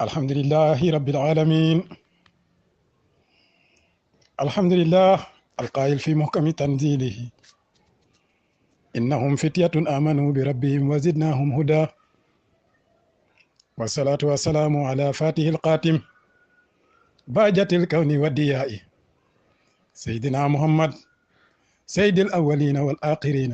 الحمد لله رب العالمين. الحمد لله القائل في محكم تنزيله إنهم فتية آمنوا بربهم وزدناهم هدى، والصلاة والسلام على فاتح القاتم باجة الكون والدياء سيدنا محمد سيد الأولين والآخرين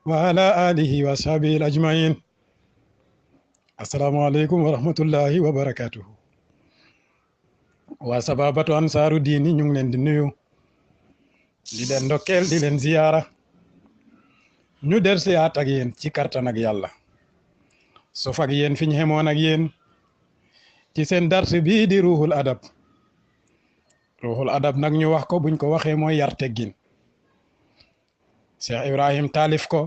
وعلى آله وصحبه الأجمعين. السلام عليكم ورحمة الله وبركاته. waa sababatu ansaaru diini ñu ngi leen di nuyu di leen ndokkeel di leen ziyaara ñu dellusiwaat ak yéen ci kartan ak yàlla sof ak yéen fi ñu xemoon ak yéen ci seen dars bii di ruuxul adab nag ñu wax ko buñ ko waxee mooy yar teggin. Cheikh Ibrahim taalif ko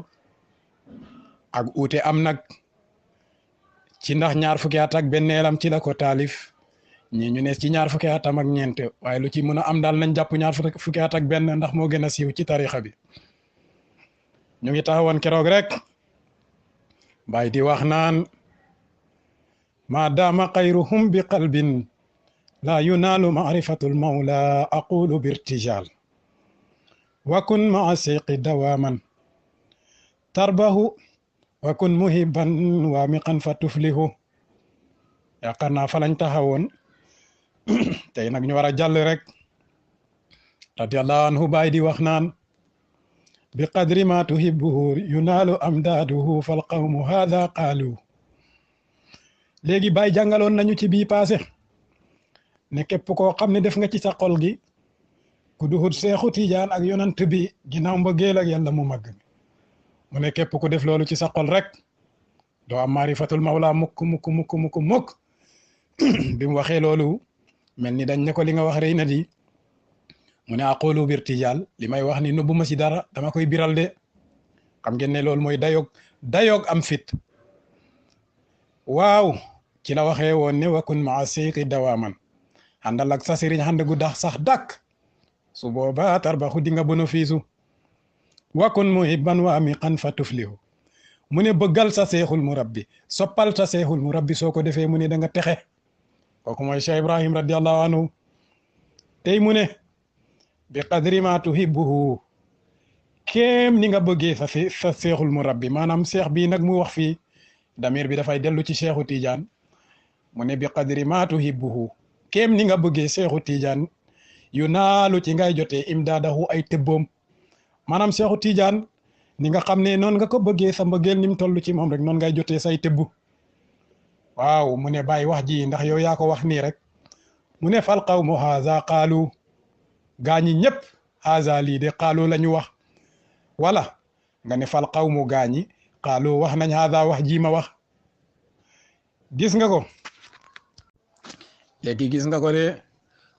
ak uute am nag ci ndax ñaar fukki at ak benneelam ci la ko taalif ñi ñu ne ci ñaar fukki atam ak ñeent, waaye lu ci mën a am daal nañ jàpp ñaar fukki at ak benn ndax moo gën a siiw ci tarixa bi. ñu ngi taxawoon keroog rek Baay di wax naan ma daama xayruhum bi qalbin la yunaalu maarifatul mawla aqulu birtijal wa kun maa seyqi dawaman tarbahu wa kun muhiban waamiqan fa tuflihu. yaakaar naa fa lañ taxawoon tey nag ñu war a jàll rek radiyallahu anhu Baay di wax naan bi qadri ma tuhibbuhu yunaalu amdaaduhu fal qawmu haadha qaalu. léegi Baay jàngaloon nañu ci bii passé ne képp koo xam ne def nga ci sa xol gi ku duhut Seexu Tijaan ak yonant bi ginnaaw mbëggeel ak yàlla mu màgg mu ne képp ku def loolu ci sa xol rek doo am maarifatul mawla mukk bi mu waxee loolu mel ni dañ ne ko li nga wax rëy na di mu ne aqulu birtijaal li may wax ni nëbbu ma ci dara dama koy biral de. xam ngeen ne loolu mooy dayoog am fit. waaw ci la waxee woon ne wakun maa seyqi dawaaman àndal ak sa sëriñ ànd gu dax sax dàkk su boobaa tarbaxu di nga bénéfice wakun muhibban waamiqan fa tuflihu mu ne bëggal sa seexul murabbi soppal sa seexul murabbi soo ko defee mu ne da nga texe. kooku mooy Cheikh Ibrahim radiyallahu anhu. tey mu ne bi qadri ma tuhibbuhu kéem ni nga bëggee sa seexul murabbi maanaam seex bii nag mu wax fii damir bi dafay dellu ci Seexu Tijaan mu ne bi qadri ma tuhibbuhu kéem ni nga bëggee Seexu Tijaan yu naalu ci ngay jotee imdaadahu ay tëbboom maanaam Seexu Tijaan ni nga xam ne noonu nga ko bëggee sa mbëggeel ni mu toll ci moom rek noonu ngay jotee say tëbbu. waaw mu ne bàyyi wax ji ndax yow yaa ko wax nii rek mu ne fal qawmu haza qaalu gaañi ñëpp haza lii de qaalu la ñu wax wala nga ne fal qawmu gaañi qaalu wax nañ haza wax ji ma wax. gis nga ko léegi gis nga ko de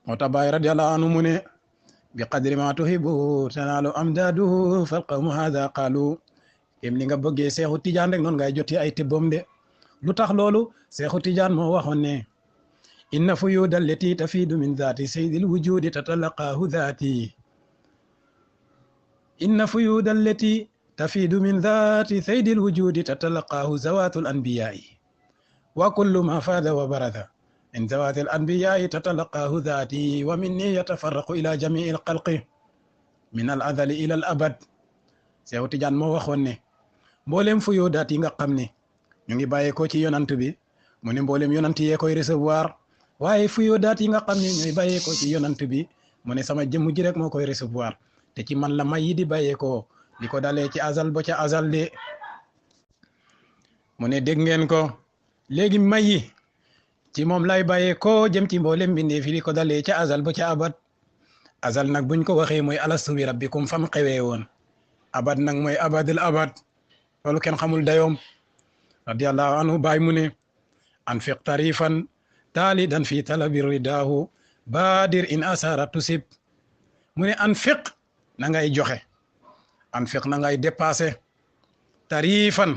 moo tax Baay radiyallahu anhu mu ne bi qadri ma tuhibbu tanaalu amdaaduhu fal qawmu haza qaalu kem li nga bëggee Seexu Tijaan rek noonu ngay jotee ay tëbbam de. lu tax loolu Seexu Tijaan moo waxoon ne inna fuyuuda allati tafiidu min zaati sayyidil wujuudi tatalaqaahu zaati inna fuyuuda allati tafiidu min zaati sayyidil wujuudi tatalaqaahu zawaatul anbiyaa'i wa kullu ma faada wa barada min zawaatil anbiyaa'i tatalaqaahu zaati wa minni yatafarraqu ila jamiil xalqi min al azali ila al abad. Seexu Tijaan moo waxoon ne mboolem fuyuudaat yi nga xam ne ñu ngi bàyyeekoo ci yonant bi mu ne mboolem yonant yee koy recevoir waaye fuyuudaat yi nga xam ne ñooy bàyyeekoo ci yonant bi mu ne sama jëmm ji rek moo koy recevoir te ci man la may yi di bàyyeekoo di ko dalee ci azal ba ca azal de. mu ne dégg ngeen ko léegi may yi ci moom lay bàyyeekoo jëm ci mboolem mbindeef yi di ko dalee ca azal ba ca abad. azal nag buñ ko waxee mooy alastu bi rabbikum fam xewee woon. abad nag mooy abadul abad loolu kenn xamul dayoom. radiyallahu anhu Baay mu ne anfiq tarifan taalidan fi talabi ridaahu baadir in asara tusib mu ne anfiq na ngay joxe anfiq na ngay dépassé tarifan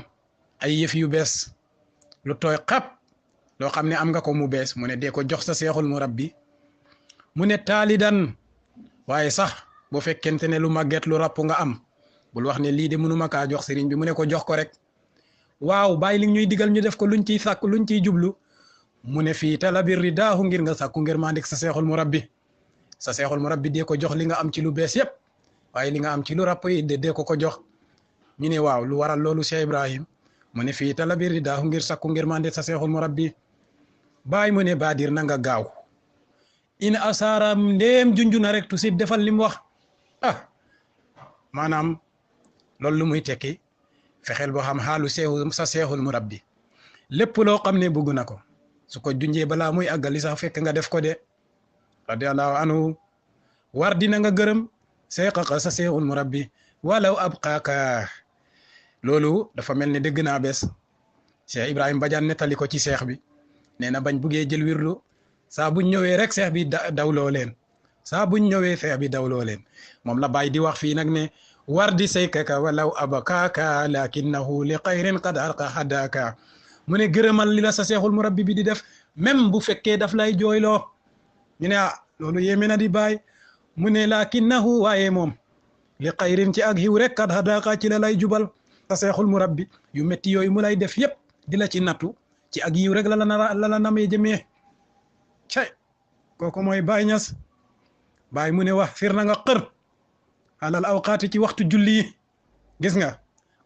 ay yëf yu bees lu tooy xap loo xam ne am nga ko mu bees mu ne dee ko jox sa seexul murabbi mu ne taalidan waaye sax bu fekkente ne lu màgget lu ràpp nga am bul wax ne lii de mënuma kaa jox sëriñ bi mu ne ko jox ko rek. waaw bàyyi li ñuy digal ñu def ko luñ ciy sàkk luñ ciy jublu mu ne fii talabi ridaahu ngir nga sàkku ngir maa ndik sa seexul murabbi sa seexul murabbi dee ko jox li nga am ci lu bees yëpp waaye li nga am ci lu ràpp yi dee ko jox ñu ne waaw lu waral loolu Cheikh Ibrahim mu ne fii talabi ridaahu ngir sàkku ngir maa ndik sa seexul murabbi baay mu ne baadir na nga gaaw in asaara ndéem junju na rek tusib defal li mu wax maanaam loolu lu muy tekki fexeel boo xam xaalu sa seexul murabbi lépp loo xam ne bëgg na ko su ko junjee balaa muy àggali sax fekk nga def ko de radiyallahu anhu war dina nga gërëm seeqaqa sa seexul murabbi walaw abqaaka loolu dafa mel ni dégg naa bés Cheikh Ibrahim Badiane nettali ko ci seex bi nee na bañ buggee jël wirlu saa buñ ñëwee rek seex bi dawloo leen saa buñ ñëwee seex bi dawloo leen moom la bàyyi di wax fii nag ne war di saykaka walaw abakaaka lakinnahu li xayrin qad arqa hadaka mu ne gërëmal li la sa seexul murabbi bi di def même bu fekkee daf lay jooyloo ñu ne loolu yéeme na di bàyyi mu ne lakinnahu waaye moom li xayrin ci ak xiw rek qad hadaka ci la lay jubal sa seexul murabbi yu métti yooyu mu lay def yépp di la ci nattu ci ak yiw rek la namee jëmee cay kooku mooy Baay Ñas Baay mu ne wax fir na nga xër alal awqaati ci waxtu julli yi gis nga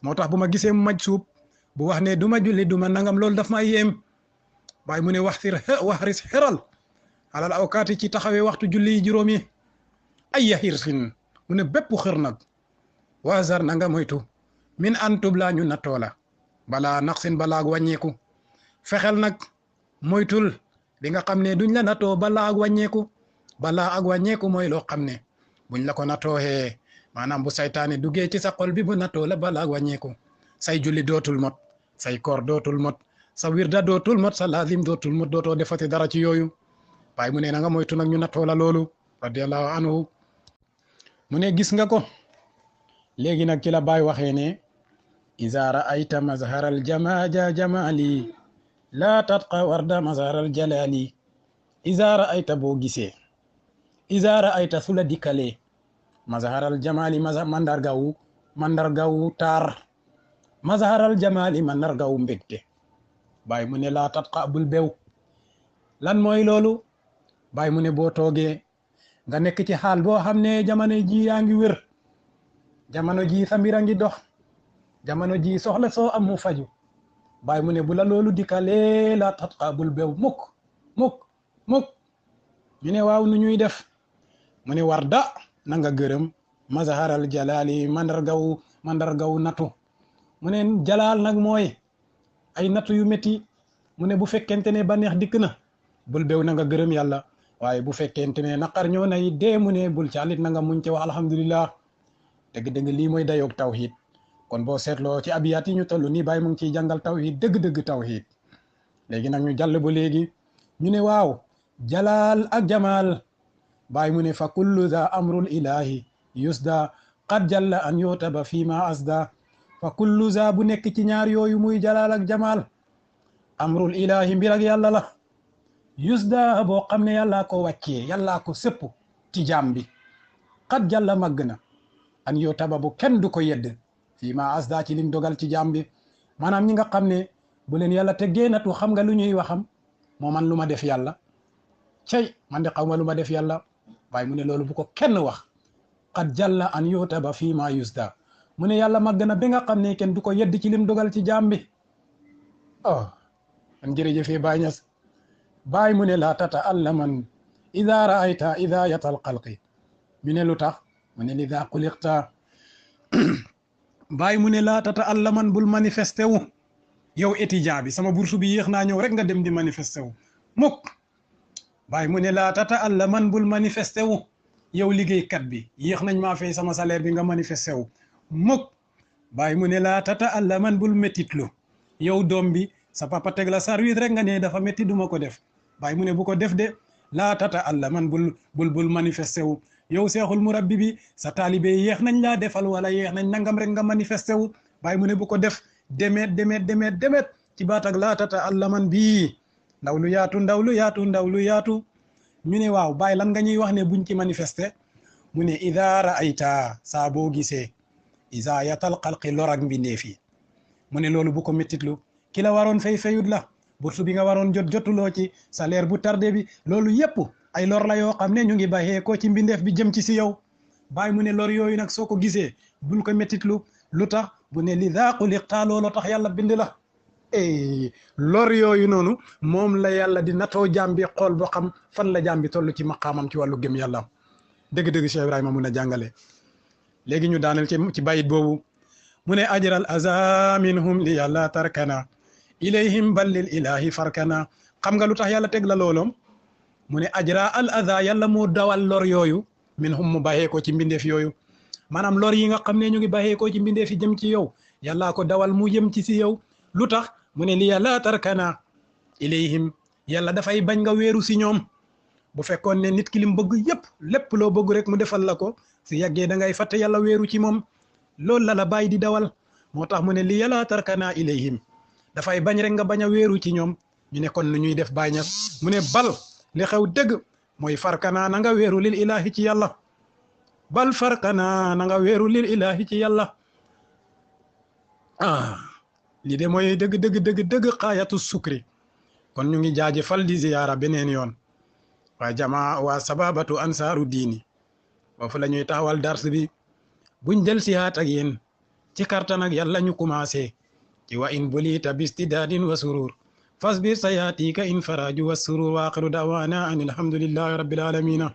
moo tax bu ma gisee mu maj suub bu wax ne du ma julli du ma nangam loolu daf ma yéem Baay mu ne wax ris xeral alal awqaati ci taxawee waxtu julli yi juróom yi ay yaxirsin mu ne bépp xër nag waazar na nga moytu min antub laa ñu nattoo la balaa naqsin balaa wàññeeku fexeel nag moytul li nga xam ne duñ la nattoo balaa ak wàññeeku mooy loo xam ne buñ la ko nattooxee maanaam bu saytaane duggee ci sa xol bi bu nattoo la balaa ak wàññeeku say julli dootul mot say koor dootul mot sa wirda dootul mot sa lazim dootul mot dootoo defati dara ci yooyu Baay mu ne na nga moytu nag ñu nattoo la loolu radiyallahu anhu mu ne gis nga ko léegi nag ci la Baay waxee ne iza ra'ayta mazharal jamali laa tatqa warda mazharal jalali iza ra'ayta boo gisee iza ra'ayta su la dikkalee mazharal jamali mandargawu taar mazharal jamali mandargawu mbégte Baay mu ne laa tatqa bul bew lan mooy loolu Baay mu ne boo toogee nga nekk ci xaal boo xam ne jamono ji yaa ngi wér jamono ji sa mbir a ngi dox jamono ji soxla soo am mu faju Baay mu ne bu la loolu dikkalee laa tatqa bul bew mukk ñu ne waaw nu ñuy def mu ne warda na nga gërëm mazharal jalali mandargawu natu mu ne jalaal nag mooy ay natu yu métti mu ne bu fekkente ne ba neex dikk na bul bew na nga gërëm yàlla waaye bu fekkente ne naqar ñëw na it dee mu ne bul caalit na nga muñ ci wax alhamdulillah dëgg-dëgg lii mooy dayoog tawhid kon boo seetloo ci abiyaat yi ñu toll nii Baay mu ngi ciy jàngal tawhid dëgg-dëgg tawhid léegi nag ñu jàll ba léegi ñu ne waaw jalaal ak jamaal Baay mu ne fa kullu za amrul ilahi yusda qad jalla an yutaba fi ma asda fa kullu za bu nekk ci ñaar yooyu muy jalaal ak jamaal amrul ilahi mbir ak yàlla la yusda boo xam ne yàllaa ko wàccee yàllaa ko sëpp ci jaam bi qad jalla màgg na an yutaba bu kenn du ko yedd fii ma asda ci lim dogal ci jaam bi maanaam ñi nga xam ne bu leen yàlla teggee natu xam nga lu ñuy waxam moo man lu ma def yàlla cey man de xaw ma lu ma def yàlla Baay mu ne loolu bu ko kenn wax qad jalla an yutaba fii ma yusda mu ne yàlla màgg na ba nga xam ne kenn du ko yedd ci lim dogal ci jaam bi an jërëjëfee Baay Ñas Baay mu ne laa tata allaman ida raayta ida yatal xalqi ñu ne lu tax mu ne lida xuliqta Baay mu ne laa tata allaman bul manifesté wu yow étudiant bi sama bourse bi yéex naa ñëw rek nga dem di manifesté wu mukk Baay mu ne laa tata allaman bul manifesté wu yow liggéeykat bi yéex nañ maa fay sama salaire bi nga manifesté wu mukk Baay mu ne laa tata allaman bul métitlu yow doom bi sa papa teg la service rek nga ne dafa métti duma ko def Baay mu ne bu ko def de laa tata allaman bul manifesté wu yow seexul murabbi bi sa taalibe yéex nañ laa defal wala yéex nañ nangam rek nga manifesté wu Baay mu ne bu ko def demet ci baat ak laa tata allaman bii ndaw lu yaatu ñu ne waaw Baay lan nga ñuy wax ne buñ ci manifesté mu ne ida raayta saa boo gisee isa yatal xalqi lor ak mbindeef yi mu ne loolu bu ko méttitlu ki la waroon fayut la bourse bi nga waroon jotuloo ci salaire bu tardé bi loolu yépp ay lor la yoo xam ne ñu ngi bàyyee ko ci mbindeef bi jëm ci si yow bàyyi mu ne lor yooyu nag soo ko gisee bul ko méttitlu lu tax bu ne li daa xuliqta loolu tax yàlla bind la lor yooyu noonu moom la yàlla di natoo jaam bi xool boo xam fan la jaam bi toll ci maqaamam ci wàllu gëm yàlla dëgg-dëgg Cheikh Ibrahima mun a jàngale léegi ñu daanal ci bayit boobu mu ne ajral aza minhum li yàlla tarkana ilayhim ballil ilahi farkana xam nga lu tax yàlla teg la loolom mu ne ajra al aza yàlla moo dawal lor yooyu minhum mu bàyyee ko ci mbindeef yooyu maanaam lor yi nga xam ne ñu ngi bàyyee ko ci mbindeef yi jëm ci yow yàllaa ko dawal mu jëm ci si yow lu tax mu ne li yàlla tarkana ilayhim yàlla dafay bañ nga weeru si ñoom bu fekkoon ne nit ki lim bëgg yépp lépp loo bëgg rek mu defal la ko si yàggee da ngay fàtte yàlla weeru ci moom loolu la la bàyyi di dawal moo tax mu ne li yàlla tarkana ilayhim dafay bañ rek nga bañ a weeru ci ñoom ñu ne kon nu ñuy def bàyyi ñas mu ne bal li xew dëgg mooy farkana na nga weeru lil ilahi ci yàlla bal farkana na nga weeru lil ilahi ci yàlla li de mooy dëgg xaayatu sukri kon ñu ngi jaajëfal di ziyaara beneen yoon waa jamaa waa sababatu ansaaru diini foofu la ñuy taxawal dars bi buñ del sihaat ak yéen ci kartan ak yàlla ñu commencé ci wa in bulita bistidaadin wa surur fasbir sayatika in faraju wa surur wa axiru da'wana an alhamdulillahi rabbil alamina